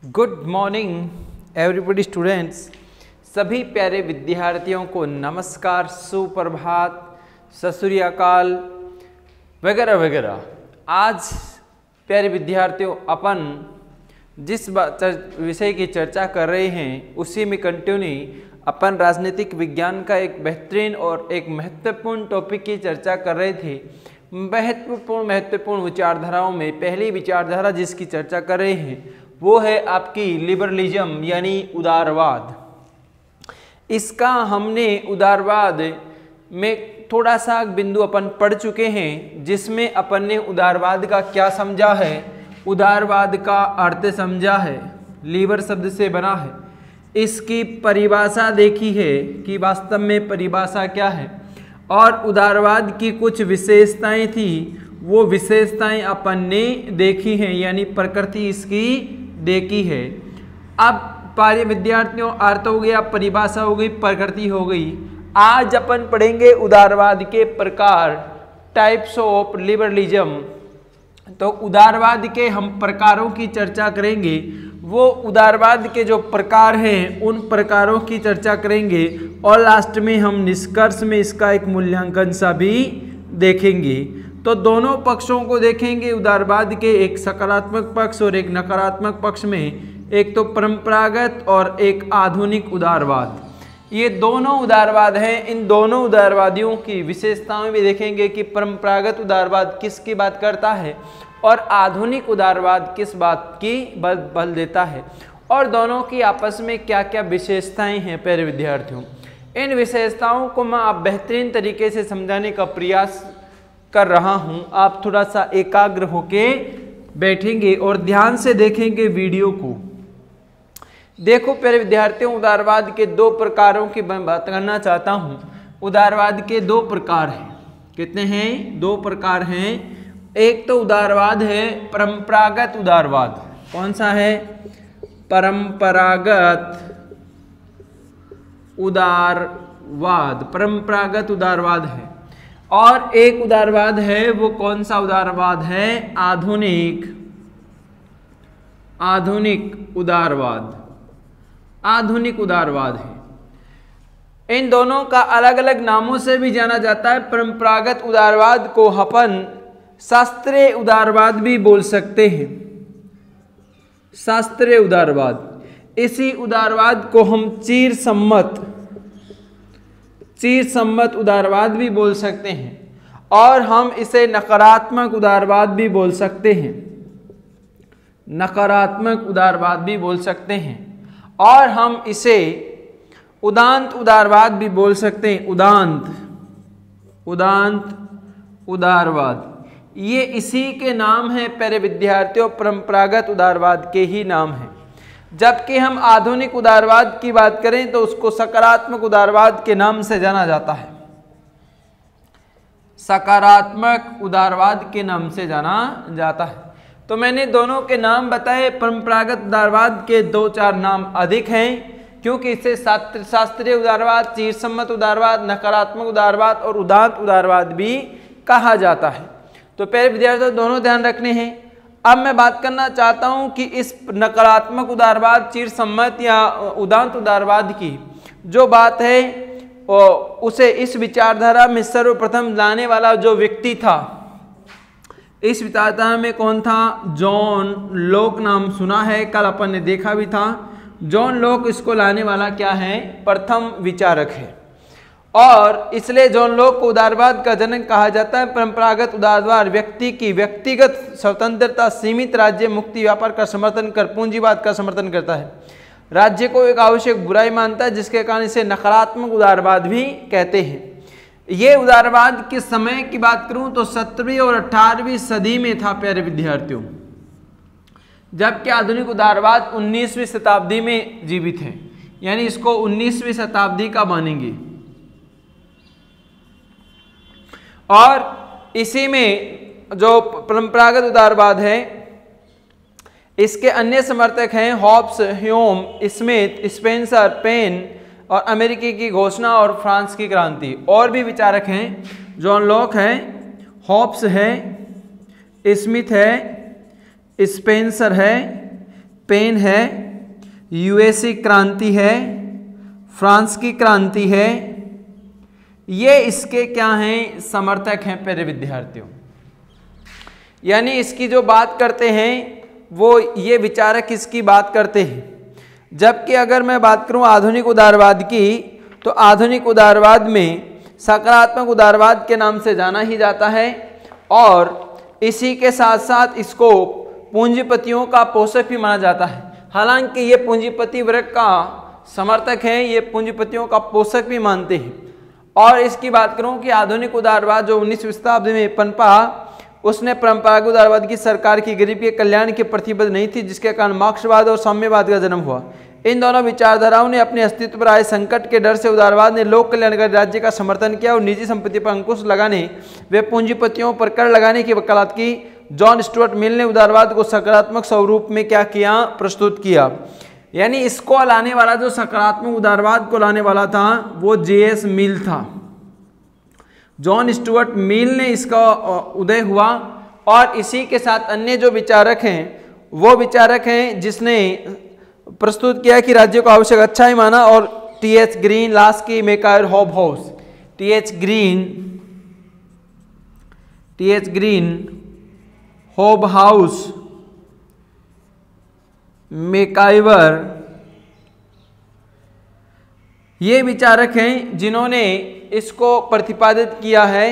Good morning everybody students. सभी प्यारे विद्यार्थियों को नमस्कार, सुप्रभात, सत श्री अकाल वगैरह वगैरह। आज प्यारे विद्यार्थियों अपन जिस विषय की चर्चा कर रहे हैं उसी में कंटिन्यू अपन राजनीतिक विज्ञान का एक बेहतरीन और एक महत्वपूर्ण टॉपिक की चर्चा कर रहे थे। महत्वपूर्ण विचारधाराओं में पहली विचारधारा जिसकी चर्चा कर रहे हैं वो है आपकी लिबरलिज्म यानी उदारवाद। इसका हमने उदारवाद में थोड़ा सा बिंदु अपन पढ़ चुके हैं, जिसमें अपन ने उदारवाद का क्या समझा है, उदारवाद का अर्थ समझा है, लीवर शब्द से बना है, इसकी परिभाषा देखी है कि वास्तव में परिभाषा क्या है, और उदारवाद की कुछ विशेषताएं थी, वो विशेषताएं अपन ने देखी हैं, यानी प्रकृति इसकी देखी है। अब प्यारे विद्यार्थियों, अर्थ हो गया, परिभाषा हो गई, प्रकृति हो गई। आज अपन पढ़ेंगे उदारवाद के प्रकार, टाइप्स ऑफ लिबरलिज्म। तो उदारवाद के हम प्रकारों की चर्चा करेंगे, वो उदारवाद के जो प्रकार हैं उन प्रकारों की चर्चा करेंगे, और लास्ट में हम निष्कर्ष में इसका एक मूल्यांकन सा भी देखेंगे। तो दोनों पक्षों को देखेंगे, उदारवाद के एक सकारात्मक पक्ष और एक नकारात्मक पक्ष में, एक तो परंपरागत और एक आधुनिक उदारवाद। ये दोनों उदारवाद हैं। इन दोनों उदारवादियों की विशेषताएं भी देखेंगे कि परंपरागत उदारवाद किसकी बात करता है और आधुनिक उदारवाद किस बात की बल देता है, और दोनों की आपस में क्या क्या विशेषताएं हैं। प्यारे विद्यार्थियों, इन विशेषताओं को मैं आप बेहतरीन तरीके से समझाने का प्रयास कर रहा हूं। आप थोड़ा सा एकाग्र होके बैठेंगे और ध्यान से देखेंगे वीडियो को। देखो प्यारे विद्यार्थियों, उदारवाद के दो प्रकारों की मैं बात करना चाहता हूं। उदारवाद के दो प्रकार हैं। कितने हैं? दो प्रकार हैं। एक तो उदारवाद है परंपरागत उदारवाद। कौन सा है? परंपरागत उदारवाद। परंपरागत उदारवाद है। और एक उदारवाद है, वो कौन सा उदारवाद है? आधुनिक उदारवाद। आधुनिक उदारवाद है। इन दोनों का अलग अलग नामों से भी जाना जाता है। परंपरागत उदारवाद को अपन शास्त्रीय उदारवाद भी बोल सकते हैं। शास्त्रीय उदारवाद। इसी उदारवाद को हम चीर सम्मत उदारवाद भी बोल सकते हैं, और हम इसे नकारात्मक उदारवाद भी बोल सकते हैं। नकारात्मक उदारवाद भी बोल सकते हैं, और हम इसे उदांत उदारवाद भी बोल सकते हैं। उदांत उदारवाद, ये इसी के नाम है प्यारे विद्यार्थियों, परंपरागत उदारवाद के ही नाम है। जबकि हम आधुनिक उदारवाद की बात करें तो उसको सकारात्मक उदारवाद के नाम से जाना जाता है। सकारात्मक उदारवाद के नाम से जाना जाता है। तो मैंने दोनों के नाम बताए। परंपरागत उदारवाद के दो चार नाम अधिक हैं, क्योंकि इसे शास्त्रीय उदारवाद, चीर सम्मत उदारवाद, नकारात्मक उदारवाद और उदांत उदारवाद भी कहा जाता है। तो प्यारे विद्यार्थियों, दोनों ध्यान रखने हैं। अब मैं बात करना चाहता हूं कि इस नकारात्मक उदारवाद, चीर सम्मत या उदांत उदारवाद की जो बात है, उसे इस विचारधारा में सर्वप्रथम लाने वाला जो व्यक्ति था, इस विचारधारा में कौन था? जॉन लॉक नाम सुना है, कल अपन ने देखा भी था। जॉन लॉक इसको लाने वाला क्या है? प्रथम विचारक है, और इसलिए जॉन लॉक को उदारवाद का जनक कहा जाता है। परंपरागत उदारवाद व्यक्ति की व्यक्तिगत स्वतंत्रता, सीमित राज्य मुक्ति, व्यापार का समर्थन कर पूंजीवाद का समर्थन करता है। राज्य को एक आवश्यक बुराई मानता है, जिसके कारण इसे नकारात्मक उदारवाद भी कहते हैं। ये उदारवाद के समय की बात करूं तो 17वीं और 18वीं सदी में था प्यारे विद्यार्थियों, जबकि आधुनिक उदारवाद 19वीं शताब्दी में जीवित है, यानी इसको 19वीं शताब्दी का मानेंगे। और इसी में जो परंपरागत उदारवाद है, इसके अन्य समर्थक हैं Hobbes, Hume, Smith, Spencer, Paine और अमेरिकी की घोषणा और फ्रांस की क्रांति। और भी विचारक हैं, जॉन लॉक है, हॉब्स है, स्मिथ है, स्पेंसर है, स्पेन है, यूएसए क्रांति है, फ्रांस की क्रांति है, ये इसके क्या हैं, समर्थक हैं प्यारे विद्यार्थियों। यानी इसकी जो बात करते हैं वो ये विचारक इसकी बात करते हैं। जबकि अगर मैं बात करूं आधुनिक उदारवाद की, तो आधुनिक उदारवाद में सकारात्मक उदारवाद के नाम से जाना ही जाता है और इसी के साथ साथ इसको पूंजीपतियों का पोषक भी माना जाता है। हालांकि ये पूंजीपति वर्ग का समर्थक हैं, ये पूंजीपतियों का पोषक भी मानते हैं। और इसकी बात करूं कि आधुनिक उदारवाद जो 19वीं शताब्दी में पनपा, उसने परंपरागत उदारवाद की सरकार की गरीब के कल्याण की प्रतिबद्ध नहीं थी, जिसके कारण मार्क्सवाद और साम्यवाद का जन्म हुआ। इन दोनों विचारधाराओं ने अपने अस्तित्व पर आए संकट के डर से उदारवाद ने लोक कल्याणकारी राज्य का समर्थन किया और निजी संपत्ति पर अंकुश लगाने वे पूंजीपतियों पर कर लगाने की वकालत की। जॉन स्टुअर्ट मिल ने उदारवाद को सकारात्मक स्वरूप में क्या किया, प्रस्तुत किया। यानी इसको लाने वाला, जो सकारात्मक उदारवाद को लाने वाला था, वो जेएस मिल था। जॉन स्टुअर्ट मिल ने इसका उदय हुआ और इसी के साथ अन्य जो विचारक हैं वो विचारक हैं जिसने प्रस्तुत किया कि राज्य को आवश्यक अच्छा ही माना। और T H Green, Laski, MacIver, Hobhouse, T H Green, Hobhouse, MacIver, ये विचारक हैं जिन्होंने इसको प्रतिपादित किया है।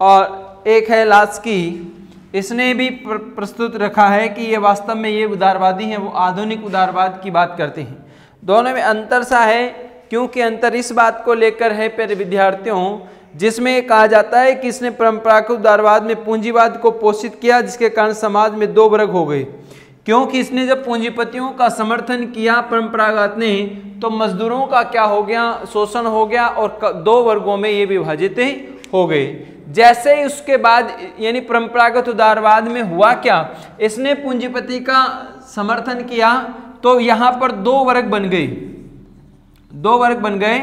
और एक है लास्की, इसने भी प्रस्तुत रखा है कि ये वास्तव में ये उदारवादी हैं, वो आधुनिक उदारवाद की बात करते हैं। दोनों में अंतर सा है, क्योंकि अंतर इस बात को लेकर है प्यारे विद्यार्थियों, जिसमें कहा जाता है कि इसने परंपरागत उदारवाद में पूंजीवाद को पोषित किया, जिसके कारण समाज में दो वर्ग हो गए। क्योंकि इसने जब पूंजीपतियों का समर्थन किया परंपरागत ने, तो मजदूरों का क्या हो गया, शोषण हो गया और दो वर्गों में ये विभाजित हो गए। जैसे ही उसके बाद यानी परंपरागत उदारवाद में हुआ क्या, इसने पूंजीपति का समर्थन किया तो यहाँ पर दो वर्ग बन गए,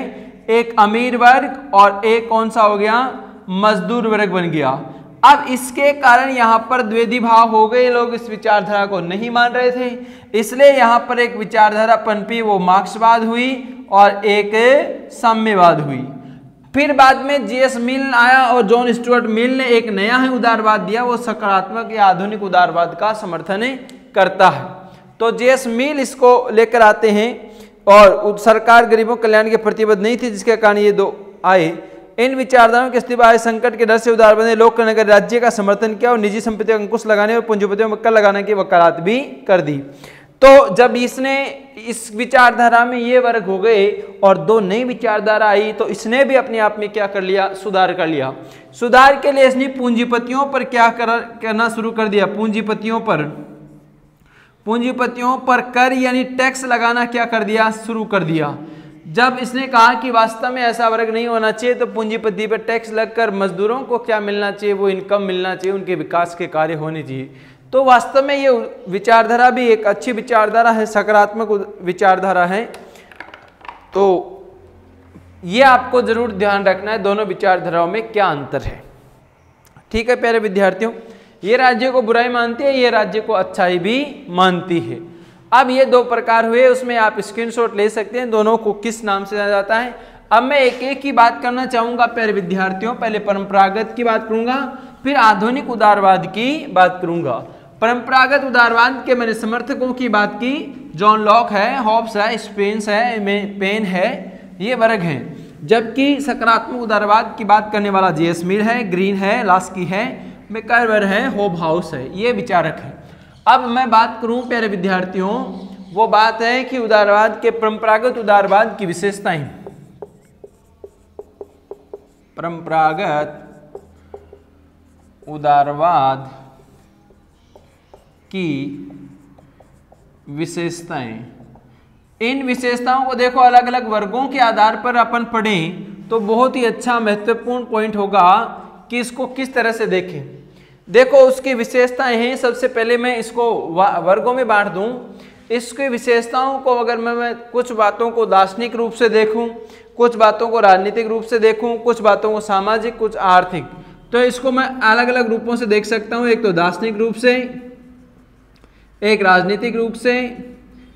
एक अमीर वर्ग और एक कौन सा हो गया, मजदूर वर्ग बन गया। अब इसके कारण यहाँ पर द्विधा भाव हो गए, लोग इस विचारधारा को नहीं मान रहे थे, इसलिए यहाँ पर एक विचारधारा पनपी, वो मार्क्सवाद हुई और एक साम्यवाद हुई। फिर बाद में जेएस मिल आया और जॉन स्टुअर्ट मिल ने एक नया ही उदारवाद दिया, वो सकारात्मक या आधुनिक उदारवाद का समर्थन करता है। तो जेएस मिल इसको लेकर आते हैं और सरकार गरीबों कल्याण के प्रतिबद्ध नहीं थी, जिसके कारण ये दो आए। इन विचारधाराओं के अस्तित्व आए संकट के डर से उदारवाद ने लोक कल्याणकारी राज्य का समर्थन किया और निजी संपत्ति का अंकुश लगाने और पूंजीपतियों में कर लगाने की वकालत भी कर दी। तो जब इसने इस विचारधारा में ये वर्ग हो गए और दो नई विचारधारा आई, तो इसने भी अपने आप में क्या कर लिया, सुधार कर लिया। सुधार के लिए इसने पूंजीपतियों पर क्या करना शुरू कर दिया, पूंजीपतियों पर कर यानी टैक्स लगाना क्या कर दिया, शुरू कर दिया। जब इसने कहा कि वास्तव में ऐसा वर्ग नहीं होना चाहिए, तो पूंजीपति पर टैक्स लगकर मजदूरों को क्या मिलना चाहिए, वो इनकम मिलना चाहिए, उनके विकास के कार्य होने चाहिए। तो वास्तव में ये विचारधारा भी एक अच्छी विचारधारा है, सकारात्मक विचारधारा है। तो ये आपको जरूर ध्यान रखना है, दोनों विचारधाराओं में क्या अंतर है। ठीक है प्यारे विद्यार्थियों, ये राज्य को बुराई मानती है, ये राज्य को अच्छाई भी मानती है। अब ये दो प्रकार हुए, उसमें आप स्क्रीनशॉट ले सकते हैं, दोनों को किस नाम से जाना जाता है। अब मैं एक एक की बात करना चाहूंगा प्यारे विद्यार्थियों। पहले परंपरागत की बात करूंगा, फिर आधुनिक उदारवाद की बात करूंगा। परंपरागत उदारवाद के मैंने समर्थकों की बात की, जॉन लॉक है, हॉब्स है, स्पेंस है, पेन है, ये वर्ग हैं। जबकि सकारात्मक उदारवाद की बात करने वाला जेएस मिल है, ग्रीन है, लास्की है, मेकाइवर है, हॉबहाउस है, ये विचारक है। अब मैं बात करूं प्यारे विद्यार्थियों, वो बात है कि उदारवाद के परंपरागत उदारवाद की विशेषताएं, परंपरागत उदारवाद की विशेषताएं। इन विशेषताओं को देखो, अलग अलग वर्गों के आधार पर अपन पढ़ें तो बहुत ही अच्छा महत्वपूर्ण पॉइंट होगा कि इसको किस तरह से देखें। देखो उसकी विशेषताएं हैं, सबसे पहले मैं इसको वर्गों में बांट दूं। इसकी विशेषताओं को अगर मैं कुछ बातों को दार्शनिक रूप से देखूं, कुछ बातों को राजनीतिक रूप से देखूं, कुछ बातों को सामाजिक, कुछ आर्थिक, तो इसको मैं अलग अलग रूपों से देख सकता हूं। एक तो दार्शनिक रूप से, एक राजनीतिक रूप से,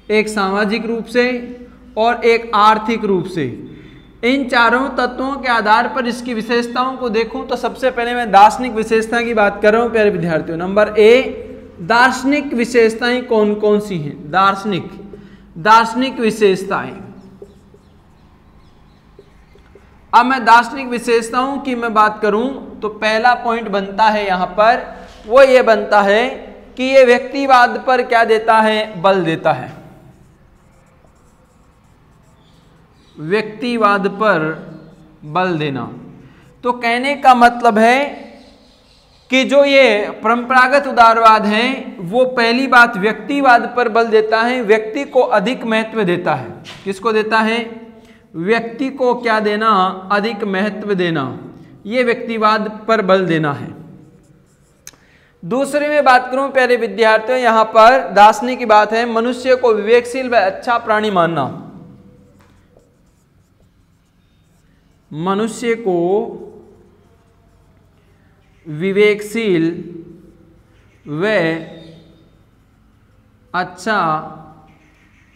एक सामाजिक रूप से और एक आर्थिक रूप से। इन चारों तत्वों के आधार पर इसकी विशेषताओं को देखूं तो सबसे पहले मैं दार्शनिक विशेषता की बात कर रहा हूं प्यारे विद्यार्थियों। नंबर ए, दार्शनिक विशेषताएं कौन कौन सी हैं? दार्शनिक विशेषताएं। अब मैं दार्शनिक विशेषताओं की मैं बात करूं तो पहला पॉइंट बनता है यहां पर, वो ये बनता है कि ये व्यक्तिवाद पर क्या देता है? बल देता है। व्यक्तिवाद पर बल देना, तो कहने का मतलब है कि जो ये परंपरागत उदारवाद है वो पहली बात व्यक्तिवाद पर बल देता है, व्यक्ति को अधिक महत्व देता है। किसको देता है? व्यक्ति को क्या देना? अधिक महत्व देना, ये व्यक्तिवाद पर बल देना है। दूसरी में बात करूं प्यारे विद्यार्थियों, यहां पर दार्शनिक की बात है मनुष्य को विवेकशील व अच्छा प्राणी मानना। मनुष्य को विवेकशील व अच्छा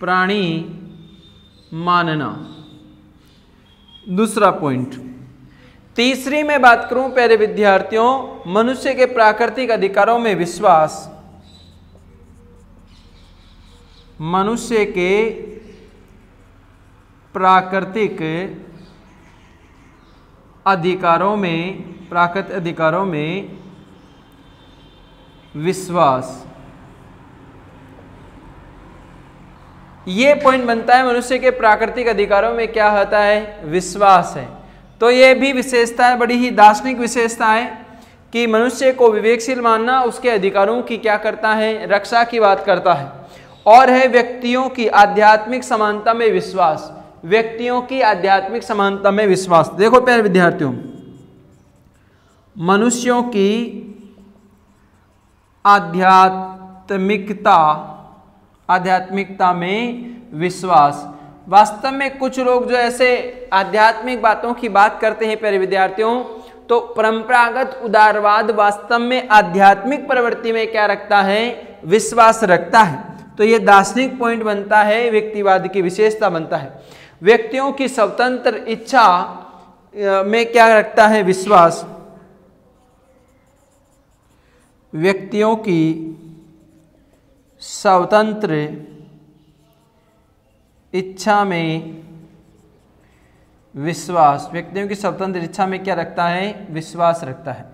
प्राणी मानना, दूसरा पॉइंट। तीसरी में बात करूं प्यारे विद्यार्थियों, मनुष्य के प्राकृतिक अधिकारों में विश्वास। मनुष्य के प्राकृतिक अधिकारों में विश्वास, ये पॉइंट बनता है मनुष्य के प्राकृतिक अधिकारों में क्या होता है? विश्वास है। तो ये भी विशेषता है, बड़ी ही दार्शनिक विशेषता है कि मनुष्य को विवेकशील मानना, उसके अधिकारों की क्या करता है? रक्षा की बात करता है। और है व्यक्तियों की आध्यात्मिक समानता में विश्वास। व्यक्तियों की आध्यात्मिक समानता में विश्वास। देखो प्यारे विद्यार्थियों, मनुष्यों की आध्यात्मिकता में विश्वास। वास्तव में कुछ लोग जो ऐसे आध्यात्मिक बातों की बात करते हैं प्यारे विद्यार्थियों, तो परंपरागत उदारवाद वास्तव में आध्यात्मिक प्रवृत्ति में क्या रखता है? विश्वास रखता है। तो ये दार्शनिक पॉइंट बनता है, व्यक्तिवाद की विशेषता बनता है। व्यक्तियों की स्वतंत्र इच्छा में क्या रखता है? विश्वास। व्यक्तियों की स्वतंत्र इच्छा में विश्वास। व्यक्तियों की स्वतंत्र इच्छा में क्या रखता है? विश्वास रखता है।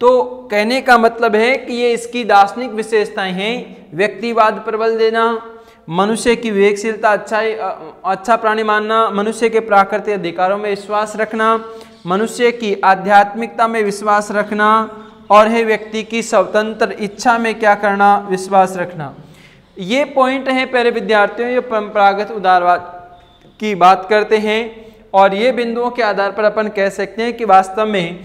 तो कहने का मतलब है कि ये इसकी दार्शनिक विशेषताएं हैं। व्यक्तिवाद पर बल देना, मनुष्य की विवेकशीलता, अच्छा प्राणी मानना, मनुष्य के प्राकृतिक अधिकारों में विश्वास रखना, मनुष्य की आध्यात्मिकता में विश्वास रखना, और है व्यक्ति की स्वतंत्र इच्छा में क्या करना? विश्वास रखना। ये पॉइंट हैं प्यारे विद्यार्थियों, ये परंपरागत उदारवाद की बात करते हैं। और ये बिंदुओं के आधार पर अपन कह सकते हैं कि वास्तव में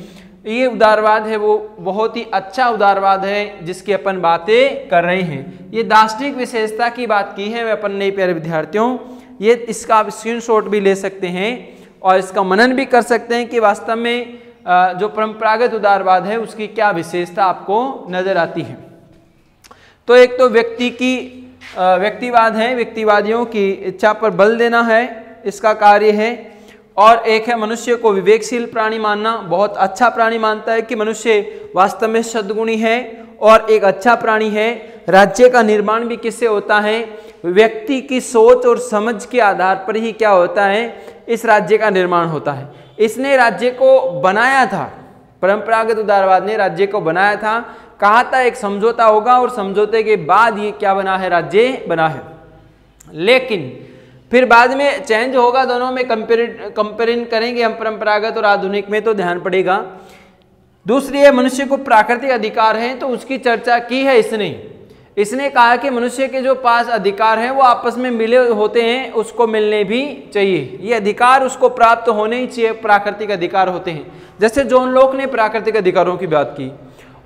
ये उदारवाद है वो बहुत ही अच्छा उदारवाद है जिसकी अपन बातें कर रहे हैं। ये दार्शनिक विशेषता की बात की है अपन ने प्यारे विद्यार्थियों। ये इसका आप स्क्रीनशॉट भी ले सकते हैं और इसका मनन भी कर सकते हैं कि वास्तव में जो परंपरागत उदारवाद है उसकी क्या विशेषता आपको नजर आती है। तो एक तो व्यक्तिवाद है, व्यक्तिवादियों की इच्छा पर बल देना है, इसका कार्य है। और एक है मनुष्य को विवेकशील प्राणी मानना, बहुत अच्छा प्राणी मानता है कि मनुष्य वास्तव में सद्गुणी है और एक अच्छा प्राणी है। राज्य का निर्माण भी किससे होता है? व्यक्ति की सोच और समझ के आधार पर ही क्या होता है? इस राज्य का निर्माण होता है। इसने राज्य को बनाया था, परंपरागत उदारवाद ने राज्य को बनाया था, कहा था एक समझौता होगा और समझौते के बाद ये क्या बना है? राज्य बना है। लेकिन फिर बाद में चेंज होगा, दोनों में कंपेरिजन करेंगे हम परंपरागत और आधुनिक में तो ध्यान पड़ेगा। दूसरी है मनुष्य को प्राकृतिक अधिकार है, तो उसकी चर्चा की है इसने कहा कि मनुष्य के जो पास अधिकार हैं वो आपस में मिले होते हैं, उसको मिलने भी चाहिए। ये अधिकार उसको प्राप्त होने ही चाहिए, प्राकृतिक अधिकार होते हैं। जैसे जॉन लॉक ने प्राकृतिक अधिकारों की बात की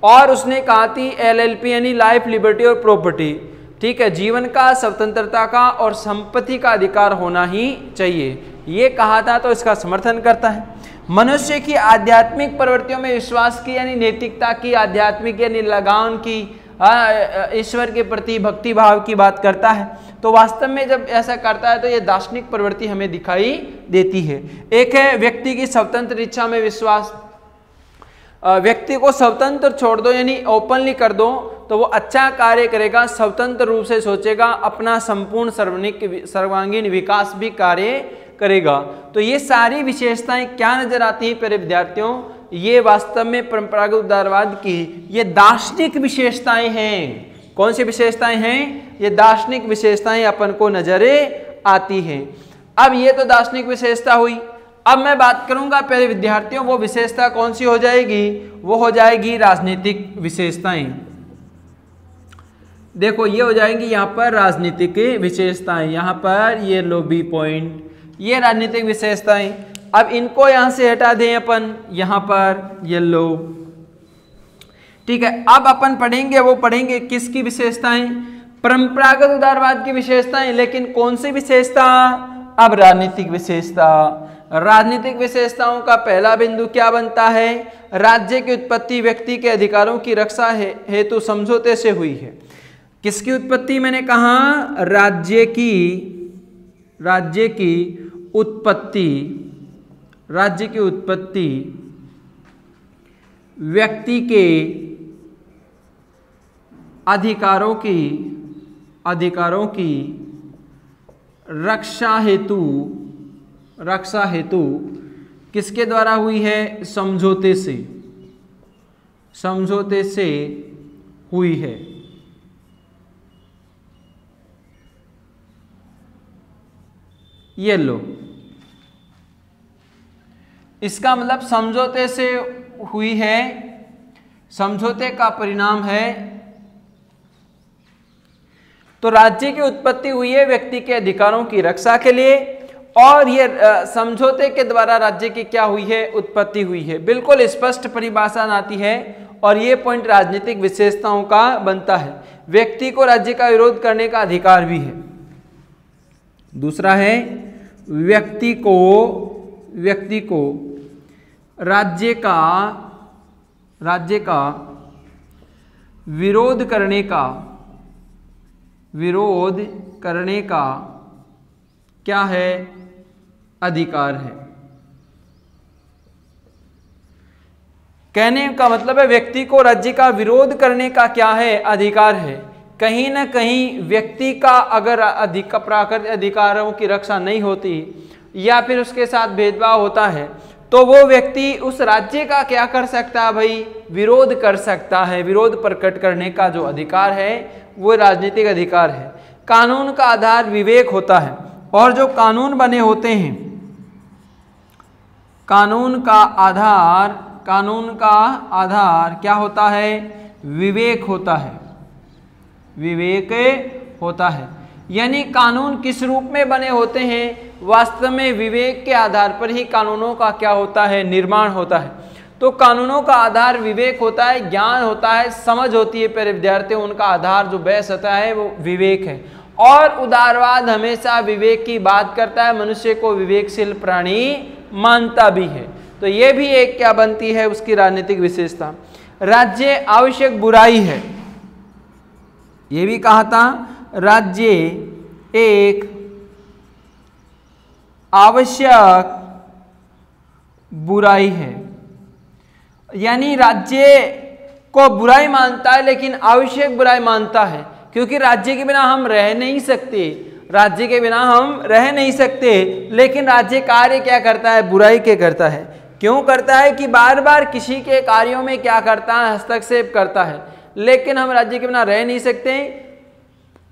और उसने कहा थी LLP यानी लाइफ, लिबर्टी और प्रॉपर्टी, ठीक है, जीवन का, स्वतंत्रता का और संपत्ति का अधिकार होना ही चाहिए, ये कहा था। तो इसका समर्थन करता है। मनुष्य की आध्यात्मिक प्रवृत्तियों में विश्वास की यानी नैतिकता की, आध्यात्मिक यानी लगान की, ईश्वर के प्रति भक्ति भाव की बात करता है, तो वास्तव में जब ऐसा करता है तो ये दार्शनिक प्रवृत्ति हमें दिखाई देती है। एक है व्यक्ति की स्वतंत्र इच्छा में विश्वास। व्यक्ति को स्वतंत्र छोड़ दो, यानी ओपनली कर दो, तो वो अच्छा कार्य करेगा, स्वतंत्र रूप से सोचेगा, अपना संपूर्ण सर्वांगीण विकास भी कार्य करेगा। तो ये सारी विशेषताएं क्या नजर आती हैं प्यारे विद्यार्थियों? ये वास्तव में परंपरागत उदारवाद की ये दार्शनिक विशेषताएं हैं। कौन सी विशेषताएं हैं? ये दार्शनिक विशेषताएं अपन को नजर आती हैं। अब ये तो दार्शनिक विशेषता हुई। अब मैं बात करूंगा प्यारे विद्यार्थियों, वो विशेषता कौन सी हो जाएगी? वो हो जाएगी राजनीतिक विशेषताएं। देखो ये हो जाएंगी यहाँ पर राजनीतिक विशेषताएं, यहाँ पर ये लो बी पॉइंट, ये राजनीतिक विशेषताएं। अब इनको यहां से हटा दें अपन, यहां पर ये लो, ठीक है। अब अपन पढ़ेंगे, वो पढ़ेंगे किसकी विशेषताएं? परंपरागत उदारवाद की विशेषताएं। लेकिन कौन सी विशेषता? अब राजनीतिक विशेषता। राजनीतिक विशेषताओं का पहला बिंदु क्या बनता है? राज्य की उत्पत्ति व्यक्ति के अधिकारों की रक्षा हेतु समझौते से हुई है। किसकी उत्पत्ति? मैंने कहा राज्य की उत्पत्ति व्यक्ति के अधिकारों की रक्षा हेतु किसके द्वारा हुई है? समझौते से हुई है। ये लो, इसका मतलब समझौते से हुई है, समझौते का परिणाम है। तो राज्य की उत्पत्ति हुई है व्यक्ति के अधिकारों की रक्षा के लिए, और ये समझौते के द्वारा राज्य की क्या हुई है? उत्पत्ति हुई है। बिल्कुल स्पष्ट परिभाषा आती है, और ये पॉइंट राजनीतिक विशेषताओं का बनता है। व्यक्ति को राज्य का विरोध करने का अधिकार भी है। दूसरा है व्यक्ति को राज्य का विरोध करने का क्या है? अधिकार है। कहने का मतलब है व्यक्ति को राज्य का विरोध करने का क्या है? अधिकार है। कहीं ना कहीं व्यक्ति का अगर प्राकृतिक अधिकारों की रक्षा नहीं होती या फिर उसके साथ भेदभाव होता है, तो वो व्यक्ति उस राज्य का क्या कर सकता है भाई? विरोध कर सकता है। विरोध प्रकट करने का जो अधिकार है वो राजनीतिक अधिकार है। कानून का आधार विवेक होता है, और जो कानून बने होते हैं, कानून का आधार क्या होता है? विवेक होता है। विवेक होता है, यानी कानून किस रूप में बने होते हैं? वास्तव में विवेक के आधार पर ही कानूनों का क्या होता है? निर्माण होता है। तो कानूनों का आधार विवेक होता है, ज्ञान होता है, समझ होती है प्यारे विद्यार्थियों। उनका आधार जो बेस होता है वो विवेक है। और उदारवाद हमेशा विवेक की बात करता है, मनुष्य को विवेकशील प्राणी मानता भी है। तो ये भी एक क्या बनती है उसकी राजनीतिक विशेषता। राज्य आवश्यक बुराई है, ये भी कहा था। राज्य एक आवश्यक बुराई है, यानी राज्य को बुराई मानता है लेकिन आवश्यक बुराई मानता है, क्योंकि राज्य के बिना हम रह नहीं सकते। राज्य के बिना हम रह नहीं सकते, लेकिन राज्य कार्य क्या करता है? बुराई के करता है। क्यों करता है? कि बार बार किसी के कार्यों में क्या करता है? हस्तक्षेप करता है। लेकिन हम राज्य के बिना रह नहीं सकते,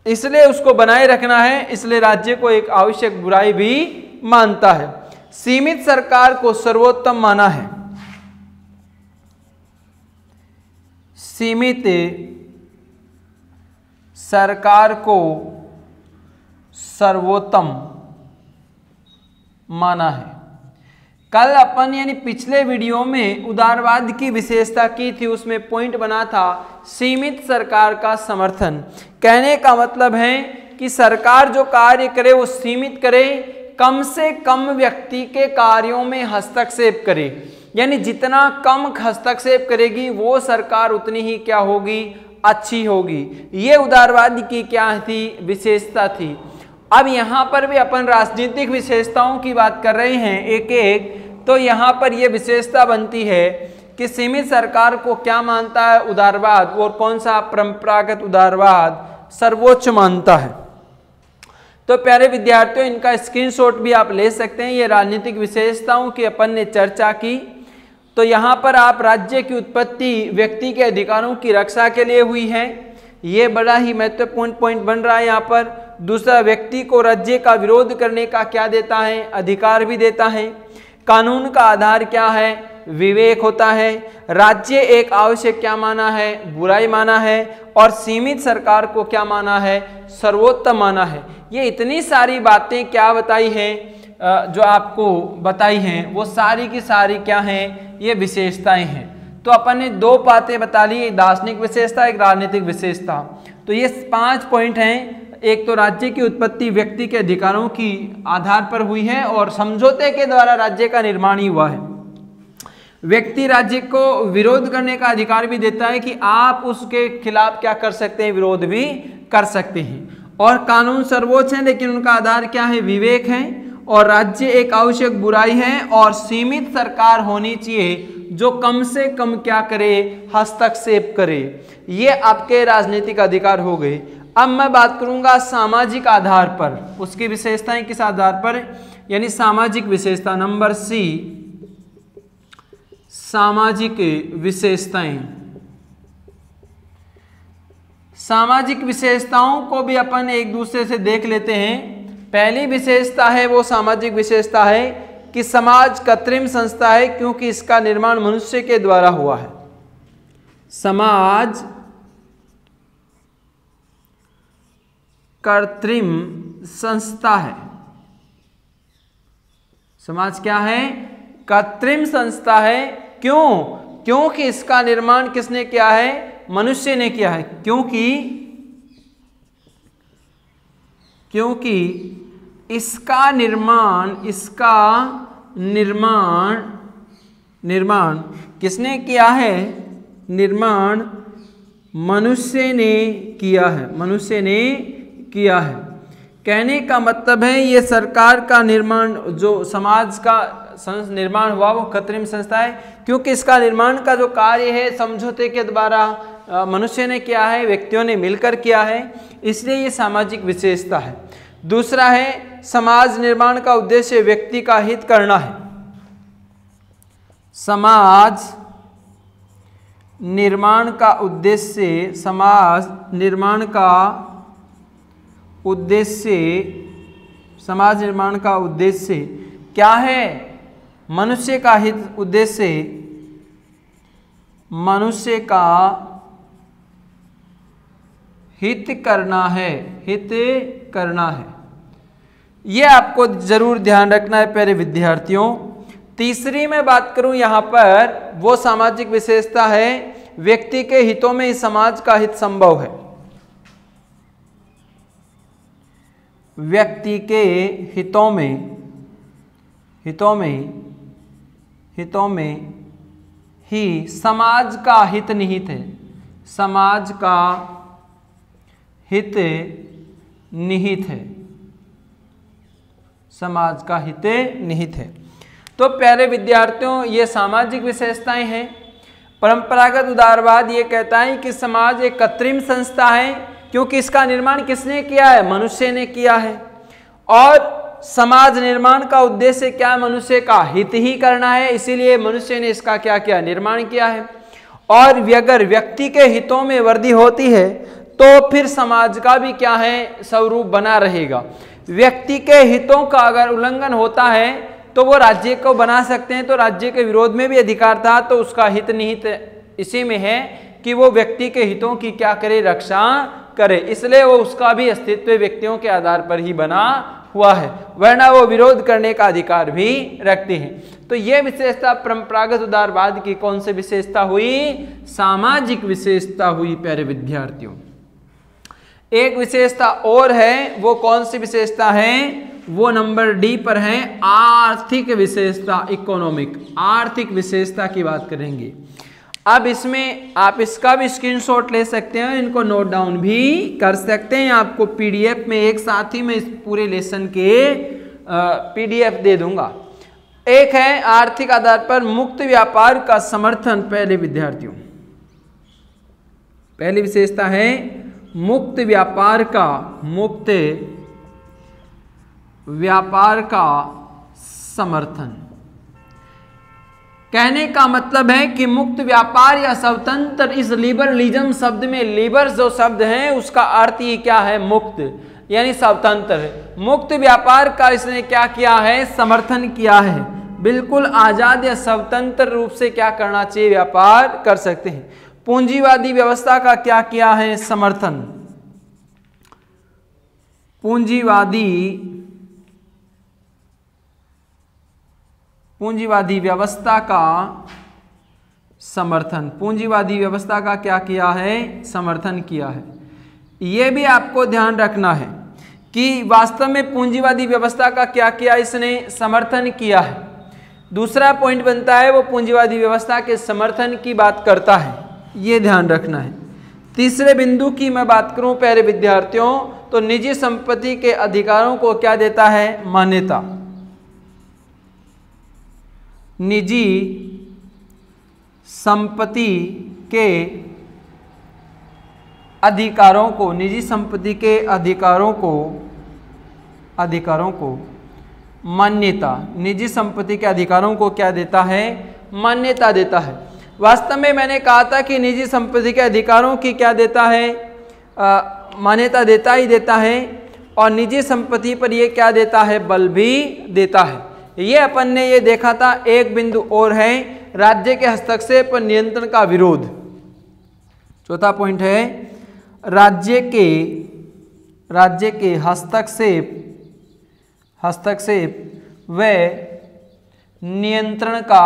इसलिए उसको बनाए रखना है। इसलिए राज्य को एक आवश्यक बुराई भी मानता है। सीमित सरकार को सर्वोत्तम माना है। सीमित सरकार को सर्वोत्तम माना है। कल अपन यानी पिछले वीडियो में उदारवाद की विशेषता की थी, उसमें पॉइंट बना था सीमित सरकार का समर्थन। कहने का मतलब है कि सरकार जो कार्य करे वो सीमित करे, कम से कम व्यक्ति के कार्यों में हस्तक्षेप करे। यानी जितना कम हस्तक्षेप करेगी वो सरकार उतनी ही क्या होगी? अच्छी होगी। ये उदारवाद की क्या थी, विशेषता थी। अब यहाँ पर भी अपन राजनीतिक विशेषताओं की बात कर रहे हैं एक एक, तो यहाँ पर ये विशेषता बनती है कि सीमित सरकार को क्या मानता है, उदारवाद, और कौन सा परंपरागत उदारवाद सर्वोच्च मानता है। तो प्यारे विद्यार्थियों, इनका स्क्रीनशॉट भी आप ले सकते हैं। ये राजनीतिक विशेषताओं की अपन ने चर्चा की। तो यहाँ पर आप राज्य की उत्पत्ति व्यक्ति के अधिकारों की रक्षा के लिए हुई है, ये बड़ा ही महत्वपूर्ण पॉइंट बन रहा है यहाँ पर। दूसरा, व्यक्ति को राज्य का विरोध करने का क्या देता है, अधिकार भी देता है। कानून का आधार क्या है, विवेक होता है। राज्य एक आवश्यक क्या माना है, बुराई माना है। और सीमित सरकार को क्या माना है, सर्वोत्तम माना है। ये इतनी सारी बातें क्या बताई हैं, जो आपको बताई हैं, वो सारी की सारी क्या हैं, ये विशेषताएं हैं। तो अपन ने दो बातें बता ली, एक दार्शनिक विशेषता, एक राजनीतिक विशेषता। तो ये 5 पॉइंट हैं। एक तो राज्य की उत्पत्ति व्यक्ति के अधिकारों की आधार पर हुई है और समझौते के द्वारा राज्य का निर्माण ही हुआ है। व्यक्ति राज्य को विरोध करने का अधिकार भी देता है कि आप उसके खिलाफ क्या कर सकते हैं, विरोध भी कर सकते हैं। और कानून सर्वोच्च है, लेकिन उनका आधार क्या है, विवेक है। और राज्य एक आवश्यक बुराई है और सीमित सरकार होनी चाहिए जो कम से कम क्या करे, हस्तक्षेप करे। ये आपके राजनीतिक अधिकार हो गए। अब मैं बात करूंगा सामाजिक आधार पर, उसकी विशेषताएं किस आधार पर, यानी सामाजिक विशेषता नंबर सी, सामाजिक विशेषताएं। सामाजिक विशेषताओं को भी अपन एक दूसरे से देख लेते हैं। पहली विशेषता है वो सामाजिक विशेषता है कि समाज कृत्रिम संस्था है क्योंकि इसका निर्माण मनुष्य के द्वारा हुआ है। समाज कृत्रिम संस्था है। समाज क्या है, कृत्रिम संस्था है। क्यों, क्योंकि इसका निर्माण किसने किया है, मनुष्य ने किया है। क्योंकि इसका निर्माण किसने किया है, निर्माण मनुष्य ने किया है, मनुष्य ने किया है। कहने का मतलब है ये सरकार का निर्माण, जो समाज का निर्माण हुआ वो कृत्रिम संस्था है क्योंकि इसका निर्माण का जो कार्य है समझौते के द्वारा मनुष्य ने किया है, व्यक्तियों ने मिलकर किया है, इसलिए ये सामाजिक विशेषता है। दूसरा है समाज निर्माण का उद्देश्य व्यक्ति का हित करना है। समाज निर्माण का उद्देश्य, समाज निर्माण का उद्देश्य क्या है, मनुष्य का हित, उद्देश्य मनुष्य का हित करना है, हित करना है। यह आपको जरूर ध्यान रखना है प्यारे विद्यार्थियों। तीसरी मैं बात करूं यहां पर, वो सामाजिक विशेषता है व्यक्ति के हितों में ही समाज का हित संभव है। व्यक्ति के हितों में ही समाज का हित निहित है, समाज का हित निहित है, समाज का हित निहित है। तो प्यारे विद्यार्थियों, ये सामाजिक विशेषताएं हैं। परंपरागत उदारवाद ये कहता है कि समाज एक कृत्रिम संस्था है क्योंकि इसका निर्माण किसने किया है, मनुष्य ने किया है। और समाज निर्माण का उद्देश्य क्या है, मनुष्य का हित ही करना है, इसीलिए मनुष्य ने इसका क्या किया, निर्माण किया है। और अगर व्यक्ति के हितों में वृद्धि होती है तो फिर समाज का भी क्या है, स्वरूप बना रहेगा। व्यक्ति के हितों का अगर उल्लंघन होता है तो वो राज्य को बना सकते हैं, तो राज्य के विरोध में भी अधिकार था, तो उसका हित निहित इसी में है कि वो व्यक्ति के हितों की क्या करे, रक्षा करे, इसलिए वो उसका भी अस्तित्व व्यक्तियों के आधार पर ही बना हुआ है, वरना वो विरोध करने का अधिकार भी रखते हैं। तो ये विशेषता परंपरागत उदारवाद की कौन सी विशेषता हुई, सामाजिक विशेषता हुई प्यारे विद्यार्थियों। एक विशेषता और है, वो कौन सी विशेषता है, वो नंबर डी पर है, आर्थिक विशेषता, इकोनॉमिक, आर्थिक विशेषता की बात करेंगे। अब इसमें आप इसका भी स्क्रीनशॉट ले सकते हैं, इनको नोट डाउन भी कर सकते हैं। आपको पीडीएफ में एक साथ ही मैं इस पूरे लेसन के पीडीएफ दे दूंगा। एक है आर्थिक आधार पर मुक्त व्यापार का समर्थन। पहले विद्यार्थियों, पहली विशेषता है मुक्त व्यापार का, मुक्त व्यापार का समर्थन। कहने का मतलब है कि मुक्त व्यापार या स्वतंत्र, इस लिबरलिज्म शब्द में लिबर जो शब्द है उसका अर्थ ही क्या है? मुक्त, यानी स्वतंत्र। मुक्त व्यापार का इसने क्या किया है? समर्थन किया है। बिल्कुल आजाद या स्वतंत्र रूप से क्या करना चाहिए? व्यापार कर सकते हैं। पूंजीवादी व्यवस्था का क्या किया है? समर्थन। पूंजीवादी व्यवस्था का समर्थन। पूंजीवादी व्यवस्था का क्या किया है? समर्थन किया है। यह भी आपको ध्यान रखना है कि वास्तव में पूंजीवादी व्यवस्था का क्या किया? इसने समर्थन किया है। दूसरा पॉइंट बनता है वो पूंजीवादी व्यवस्था के समर्थन की बात करता है, ये ध्यान रखना है। तीसरे बिंदु की मैं बात करूं प्यारे विद्यार्थियों, तो निजी संपत्ति के अधिकारों को क्या देता है? मान्यता। निजी संपत्ति के अधिकारों को, निजी संपत्ति के अधिकारों को मान्यता। निजी संपत्ति के अधिकारों को क्या देता है? मान्यता देता है। वास्तव में मैंने कहा था कि निजी संपत्ति के अधिकारों की क्या देता है? मान्यता देता ही देता है। और निजी संपत्ति पर ये क्या देता है? बल भी देता है। ये अपन ने ये देखा था। एक बिंदु और है, राज्य के हस्तक्षेप पर नियंत्रण का विरोध। चौथा पॉइंट है राज्य के हस्तक्षेप व नियंत्रण का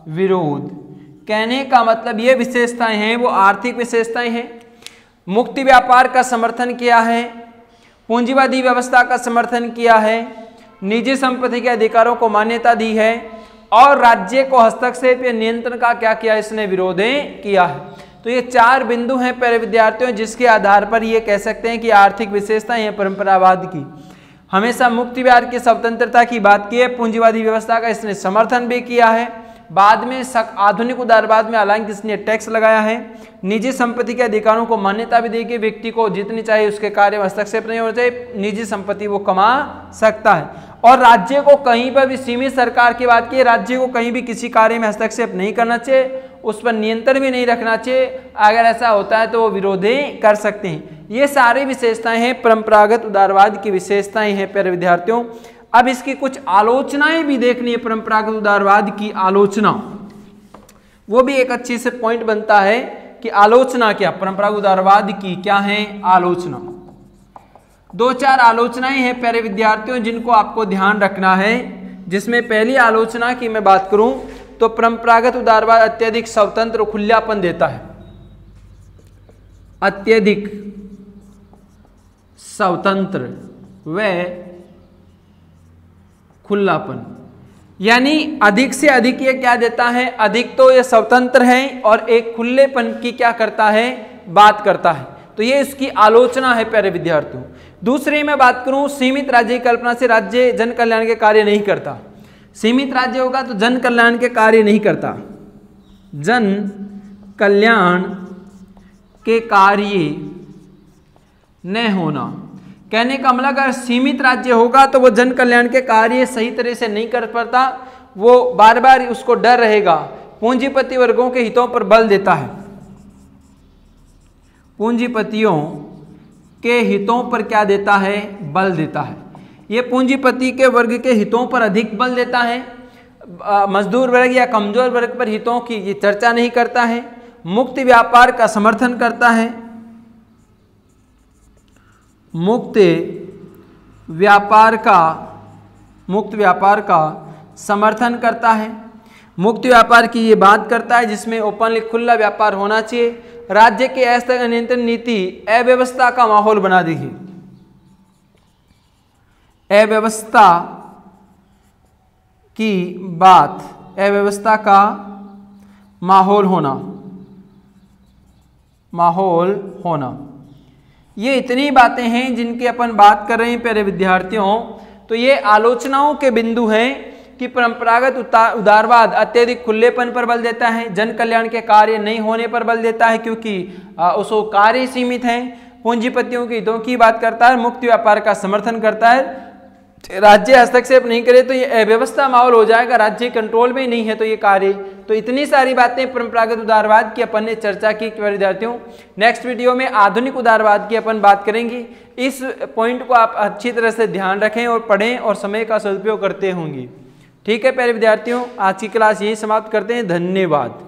विरोध। कहने का मतलब ये विशेषताएं हैं वो आर्थिक विशेषताएं हैं। मुक्त व्यापार का समर्थन किया है, पूंजीवादी व्यवस्था का समर्थन किया है, निजी संपत्ति के अधिकारों को मान्यता दी है और राज्य को हस्तक्षेप या नियंत्रण का क्या किया? इसने विरोध किया है। तो ये चार बिंदु हैं प्यारे विद्यार्थियों, जिसके आधार पर ये कह सकते हैं कि आर्थिक विशेषताएं हैं परंपरावाद की। हमेशा मुक्त व्यापार की स्वतंत्रता की बात की है, पूंजीवादी व्यवस्था का इसने समर्थन भी किया है। बाद में आधुनिक उदारवाद में हालांकि इसने टैक्स लगाया है। निजी संपत्ति के अधिकारों को मान्यता भी देगी, व्यक्ति को जितनी चाहिए उसके कार्य में हस्तक्षेप नहीं होना चाहिए, निजी संपत्ति वो कमा सकता है। और राज्य को कहीं पर भी, सीमित सरकार की बात की, राज्य को कहीं भी किसी कार्य में हस्तक्षेप नहीं करना चाहिए, उस पर नियंत्रण भी नहीं रखना चाहिए। अगर ऐसा होता है तो वो विरोध कर सकते हैं। ये सारी विशेषताएं हैं, परंपरागत उदारवाद की विशेषताएं हैं प्यारे विद्यार्थियों। अब इसकी कुछ आलोचनाएं भी देखनी है, परंपरागत उदारवाद की आलोचना, वो भी एक अच्छी से पॉइंट बनता है कि आलोचना क्या, परंपरागत उदारवाद की क्या है आलोचना। दो चार आलोचनाएं हैं प्यारे विद्यार्थियों जिनको आपको ध्यान रखना है। जिसमें पहली आलोचना की मैं बात करूं तो परंपरागत उदारवाद अत्यधिक स्वतंत्र खुलापन देता है। अत्यधिक स्वतंत्र व खुलापन, यानी अधिक से अधिक ये क्या देता है? अधिक तो ये स्वतंत्र है और एक खुलेपन की क्या करता है? बात करता है। तो ये इसकी आलोचना है प्यारे विद्यार्थियों। दूसरी मैं बात करूं, सीमित राज्य की कल्पना से राज्य जन कल्याण के कार्य नहीं करता। सीमित राज्य होगा तो जन कल्याण के कार्य नहीं करता। जन कल्याण के कार्य न होना, कहने का मतलब अगर सीमित राज्य होगा तो वो जन कल्याण के कार्य सही तरह से नहीं कर पाता, वो बार बार उसको डर रहेगा। पूंजीपति वर्गों के हितों पर बल देता है। पूंजीपतियों के हितों पर क्या देता है? बल देता है। ये पूंजीपति के वर्ग के हितों पर अधिक बल देता है। मजदूर वर्ग या कमजोर वर्ग पर हितों की ये चर्चा नहीं करता है। मुक्त व्यापार का समर्थन करता है। मुक्त व्यापार का समर्थन करता है। मुक्त व्यापार की ये बात करता है जिसमें ओपनली खुला व्यापार होना चाहिए। राज्य के अस्तर नियंत्रण नीति अव्यवस्था का माहौल बना देगी। अव्यवस्था की बात, अव्यवस्था का माहौल होना, माहौल होना। ये इतनी बातें हैं जिनकी अपन बात कर रहे हैं प्यारे विद्यार्थियों। तो ये आलोचनाओं के बिंदु हैं कि परंपरागत उदारवाद अत्यधिक खुलेपन पर बल देता है, जन कल्याण के कार्य नहीं होने पर बल देता है क्योंकि उसको कार्य सीमित हैं, पूंजीपतियों के हितों की बात करता है, मुक्त व्यापार का समर्थन करता है, राज्य हस्तक्षेप नहीं करे तो ये अव्यवस्था माहौल हो जाएगा, राज्य कंट्रोल में नहीं है तो ये कार्य। तो इतनी सारी बातें परंपरागत उदारवाद की अपन ने चर्चा की विद्यार्थियों। नेक्स्ट वीडियो में आधुनिक उदारवाद की अपन बात करेंगे। इस पॉइंट को आप अच्छी तरह से ध्यान रखें और पढ़ें और समय का सदुपयोग करते होंगे। ठीक है प्यारे विद्यार्थियों, आज की क्लास यही समाप्त करते हैं। धन्यवाद।